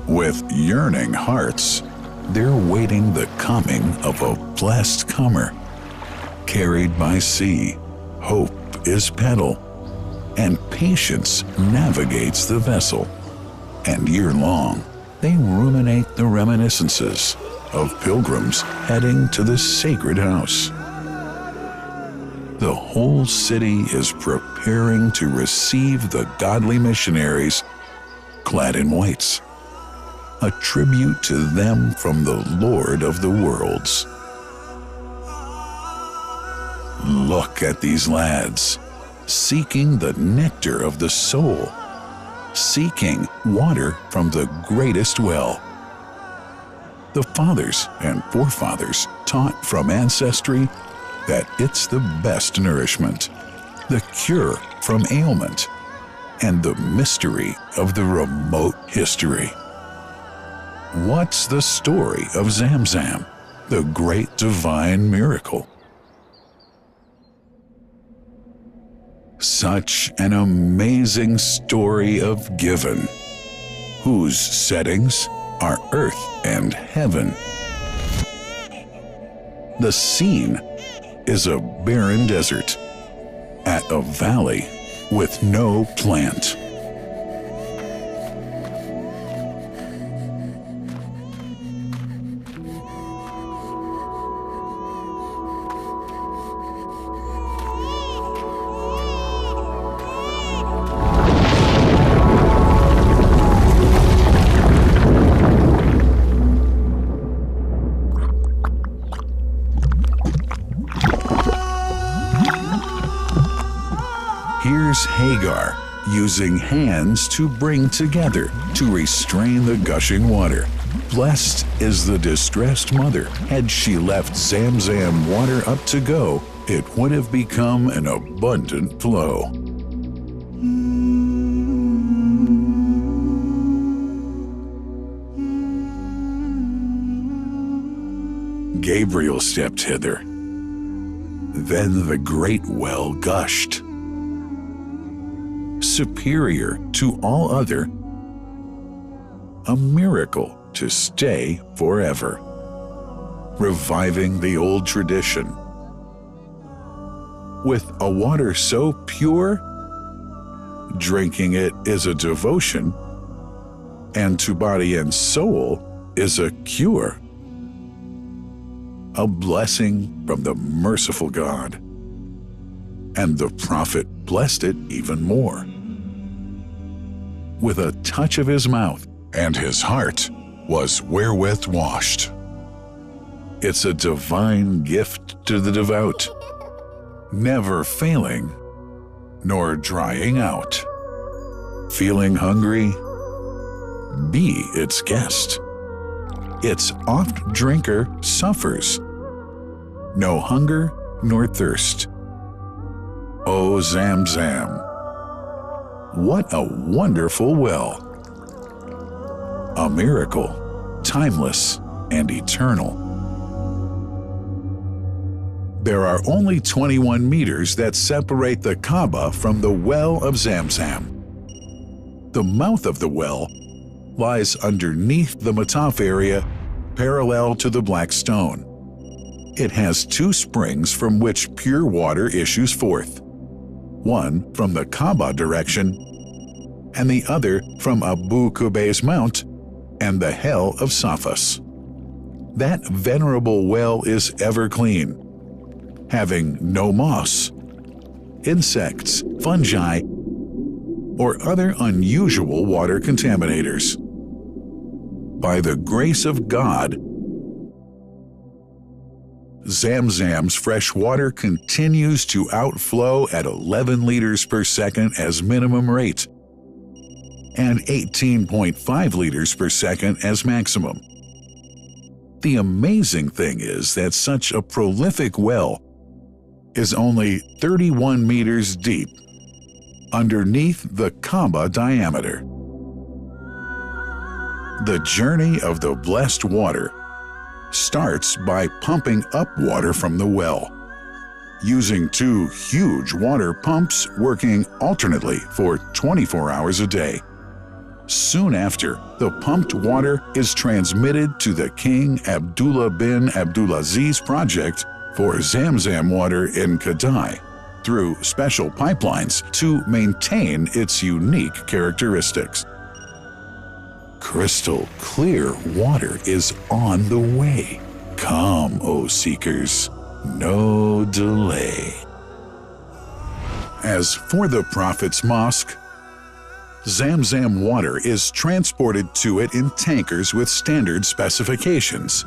With yearning hearts, they're waiting the coming of a blessed comer. Carried by sea, hope is paddle, and patience navigates the vessel. And year-long, they ruminate the reminiscences of pilgrims heading to the sacred house. The whole city is preparing to receive the godly missionaries clad in whites, a tribute to them from the Lord of the worlds. Look at these lads, seeking the nectar of the soul, seeking water from the greatest well. The fathers and forefathers taught from ancestry that it's the best nourishment, the cure from ailment, and the mystery of the remote history. What's the story of Zamzam, the great divine miracle? Such an amazing story of giving, whose settings are earth and heaven. The scene is a barren desert at a valley with no plant. Here's Hagar using hands to bring together, to restrain the gushing water. Blessed is the distressed mother. Had she left Zamzam water up to go, it would have become an abundant flow. Gabriel stepped hither. Then the great well gushed. Superior to all other, a miracle to stay forever, reviving the old tradition. With a water so pure, drinking it is a devotion, and to body and soul is a cure, a blessing from the merciful God. And the prophet blessed it even more. With a touch of his mouth, and his heart was wherewith washed. It's a divine gift to the devout, never failing nor drying out. Feeling hungry? Be its guest. Its oft drinker suffers, no hunger nor thirst. O Zamzam, what a wonderful well! A miracle, timeless and eternal. There are only 21 meters that separate the Kaaba from the well of Zamzam. The mouth of the well lies underneath the Mithaq area, parallel to the Black Stone. It has two springs from which pure water issues forth. One from the Kaaba direction, and the other from Abu Qubay's Mount and the Hell of Safas. That venerable well is ever clean, having no moss, insects, fungi, or other unusual water contaminators. By the grace of God, Zamzam's fresh water continues to outflow at 11 liters per second as minimum rate and 18.5 liters per second as maximum. The amazing thing is that such a prolific well is only 31 meters deep underneath the Kaaba diameter. The journey of the blessed water starts by pumping up water from the well, using two huge water pumps working alternately for 24 hours a day. Soon after, the pumped water is transmitted to the King Abdullah bin Abdulaziz project for Zamzam water in Kadai through special pipelines to maintain its unique characteristics. Crystal clear water is on the way. Come, O seekers, no delay. As for the Prophet's Mosque, Zamzam water is transported to it in tankers with standard specifications.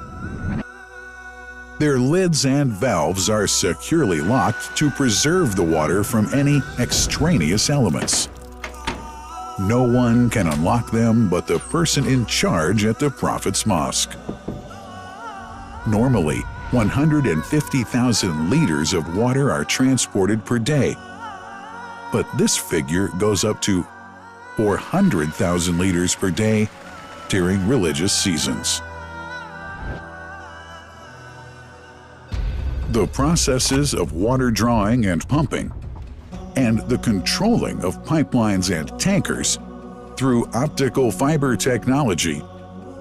Their lids and valves are securely locked to preserve the water from any extraneous elements. No one can unlock them but the person in charge at the Prophet's Mosque. Normally, 150,000 liters of water are transported per day, but this figure goes up to 400,000 liters per day during religious seasons. The processes of water drawing and pumping, and the controlling of pipelines and tankers through optical fiber technology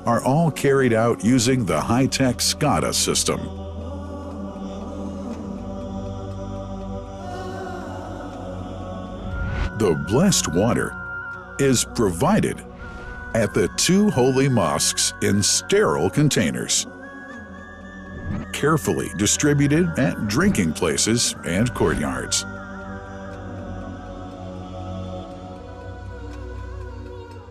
are all carried out using the high-tech SCADA system. The blessed water is provided at the Two Holy Mosques in sterile containers, carefully distributed at drinking places and courtyards.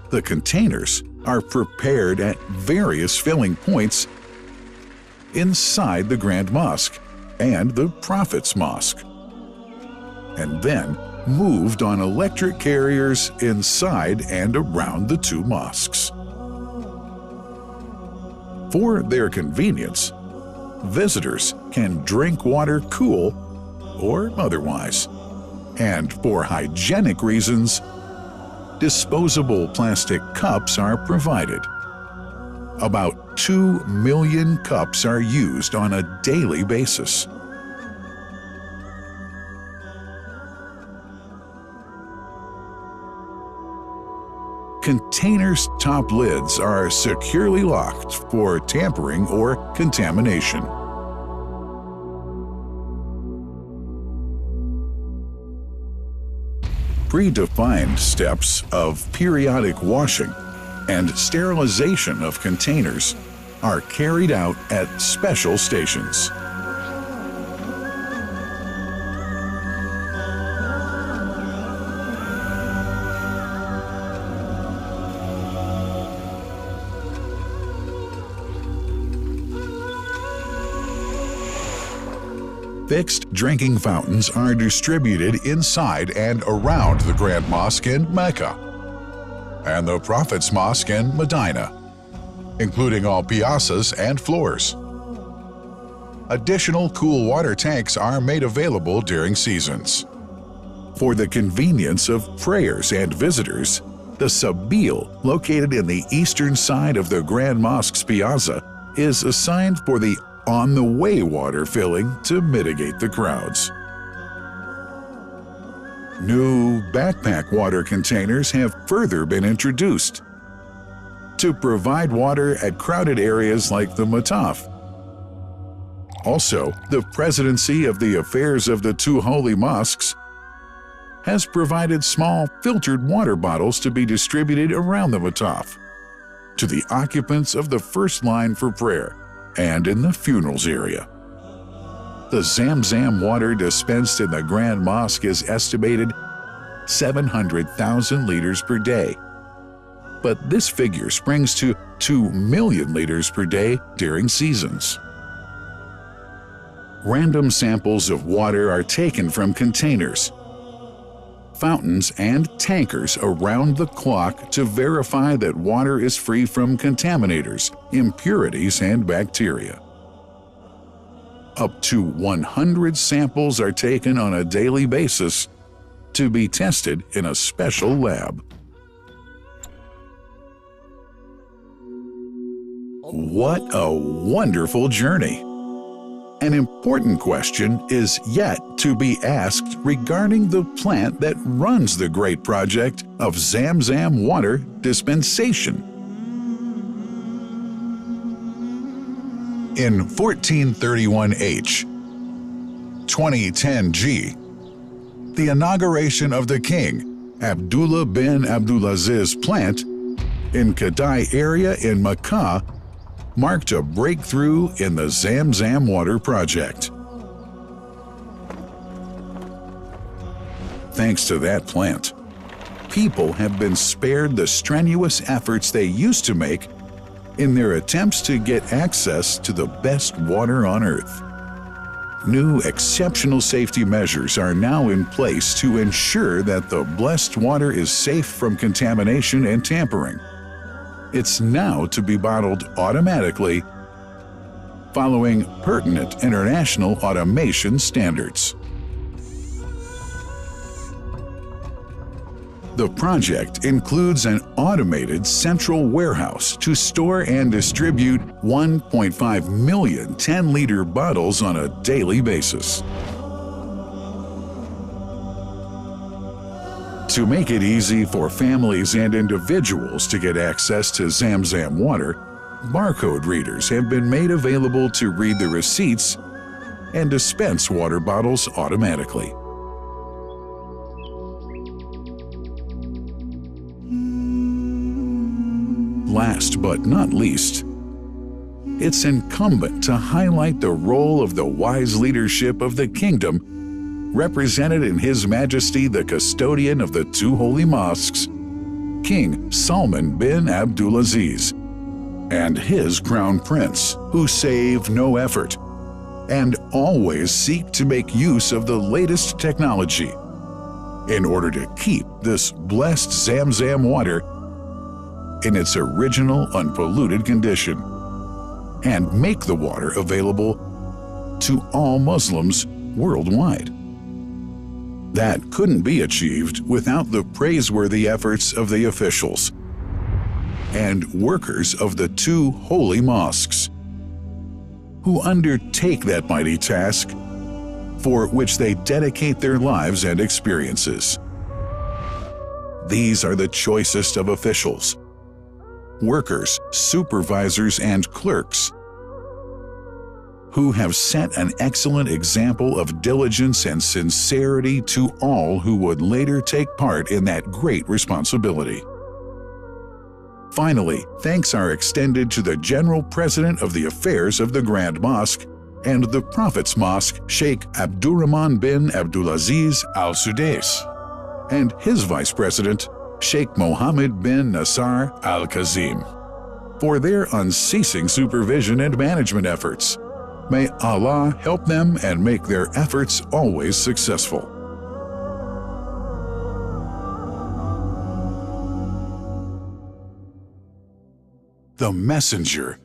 The containers are prepared at various filling points inside the Grand Mosque and the Prophet's Mosque, and then moved on electric carriers inside and around the two mosques. For their convenience, visitors can drink water cool or otherwise, and for hygienic reasons, disposable plastic cups are provided. About 2 million cups are used on a daily basis. Containers' top lids are securely locked for tampering or contamination. Predefined steps of periodic washing and sterilization of containers are carried out at special stations. Fixed drinking fountains are distributed inside and around the Grand Mosque in Mecca and the Prophet's Mosque in Medina, including all piazzas and floors. Additional cool water tanks are made available during seasons. For the convenience of prayers and visitors, the Sabil, located in the eastern side of the Grand Mosque's piazza, is assigned for the on-the-way water filling to mitigate the crowds. New backpack water containers have further been introduced to provide water at crowded areas like the Mithaq. Also, the Presidency of the Affairs of the Two Holy Mosques has provided small filtered water bottles to be distributed around the Mithaq to the occupants of the first line for prayer and in the funerals area. The Zamzam water dispensed in the Grand Mosque is estimated 700,000 liters per day, but this figure springs to 2 million liters per day during seasons. Random samples of water are taken from containers, fountains, and tankers around the clock to verify that water is free from contaminators, impurities, and bacteria. Up to 100 samples are taken on a daily basis to be tested in a special lab. What a wonderful journey! An important question is yet to be asked regarding the plant that runs the great project of Zamzam water dispensation. In 1431H, 2010G, the inauguration of the king, Abdullah bin Abdulaziz plant in Kadai area in Mecca marked a breakthrough in the Zamzam water project. Thanks to that plant, people have been spared the strenuous efforts they used to make in their attempts to get access to the best water on earth. New exceptional safety measures are now in place to ensure that the blessed water is safe from contamination and tampering. It's now to be bottled automatically following pertinent international automation standards. The project includes an automated central warehouse to store and distribute 1.5 million 10-liter bottles on a daily basis. To make it easy for families and individuals to get access to Zamzam water, barcode readers have been made available to read the receipts and dispense water bottles automatically. Last but not least, it's incumbent to highlight the role of the wise leadership of the kingdom represented in His Majesty the custodian of the Two Holy Mosques, King Salman bin Abdulaziz, and his crown prince, who save no effort and always seek to make use of the latest technology in order to keep this blessed Zamzam water in its original unpolluted condition and make the water available to all Muslims worldwide. That couldn't be achieved without the praiseworthy efforts of the officials and workers of the Two Holy Mosques, who undertake that mighty task for which they dedicate their lives and experiences. These are the choicest of officials, workers, supervisors, and clerks, who have set an excellent example of diligence and sincerity to all who would later take part in that great responsibility. Finally, thanks are extended to the General President of the Affairs of the Grand Mosque and the Prophet's Mosque, Sheikh Abdurrahman bin Abdulaziz Al Sudais, and his Vice President, Sheikh Mohammed bin Nasar Al Kazim, for their unceasing supervision and management efforts. May Allah help them and make their efforts always successful. The Messenger,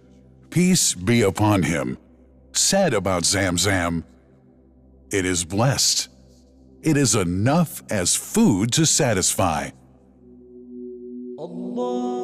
peace be upon him, said about Zamzam, "It is blessed. It is enough as food to satisfy." Allah